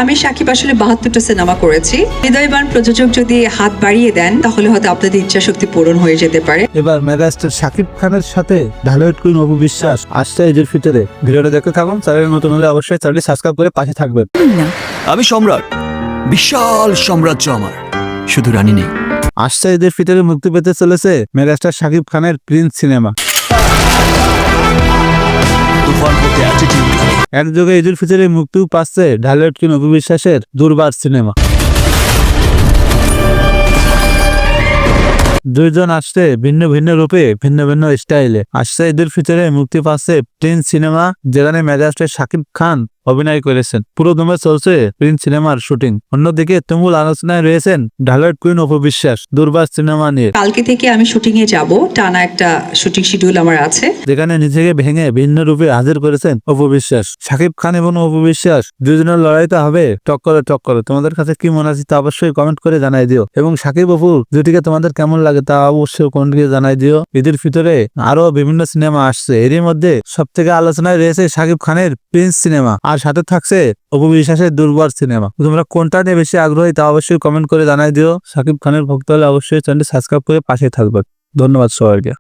আমি সাকিব আসলে ৭২টা সিনেমা করেছি। হৃদয়বান প্রযোজক যদি হাত বাড়িয়ে দেন তাহলে হয়তো আপনাদের ইচ্ছা শক্তি পূরণ হয়ে যেতে পারে। এবার মেগাস্টার শাকিব খানের সাথে ঢালিউড কুইন অপু বিশ্বাস আসছে ঈদের ফিতরে। ভিডিওটা দেখতে থাকুন। চ্যানেল নতুন হলে অবশ্যই চ্যানেলটি সাবস্ক্রাইব করে পাশে থাকবেন। আমি সম্রাট, বিশাল সাম্রাজ্য আমার, শুধু রানী নেই। আসছে ঈদের ফিতরে মুক্তি পেতে চলেছে মেগাস্টার শাকিব খানের প্রিন্স সিনেমা। তুফান হতে অ্যাটিটিউড। একযোগে ঈদুল ফিতরে মুক্তিও পাচ্ছে ঢালিউড কুইন অপু বিশ্বাসের দুর্বার সিনেমা। দুইজন আসছে ভিন্ন ভিন্ন রূপে, ভিন্ন ভিন্ন স্টাইলে। আসছে ঈদুল ফিতরে মুক্তি পাচ্ছে প্রিন্স সিনেমা, যেখানে মেগাস্টার শাকিব খান অভিনয় করেছেন। পুরো দমে চলছে প্রিন্স সিনেমার শুটিং। অন্যদিকে তুমুল আলোচনায় রয়েছেন ঢালিউড কুইন অপু বিশ্বাস দুর্বার সিনেমা নিয়ে। কালকে থেকে আমি শুটিং এ যাব, টানা একটা শুটিং শিডিউল আমার আছে। যেখানে নিজেকে ভেঙে ভিন্ন রূপে হাজির করেছেন অপু বিশ্বাস। শাকিব খান এবং অপু বিশ্বাস দুজনের লড়াইটা হবে টক্করে। তোমাদের কাছে কি মনে আছে তা অবশ্যই কমেন্ট করে জানাই দিও, এবং শাকিব অপু জুটিকে তোমাদের কেমন লাগে তা অবশ্যই কমেন্ট করে জানাই দিও। ঈদের ভিতরে আরো বিভিন্ন সিনেমা আসছে, এরই মধ্যে সব থেকে আলোচনায় রয়েছে শাকিব খানের প্রিন্স সিনেমা, আর সাথে থাকছে অপু বিশ্বাসের দুর্বার সিনেমা। তোমরা কোনটা নিয়ে বেশি আগ্রহী তা অবশ্যই কমেন্ট করে জানাই দিও। শাকিব খানের ভক্ত হলে অবশ্যই চ্যানেলটি সাবস্ক্রাইব করে পাশে থাকবে। ধন্যবাদ সবাইকে।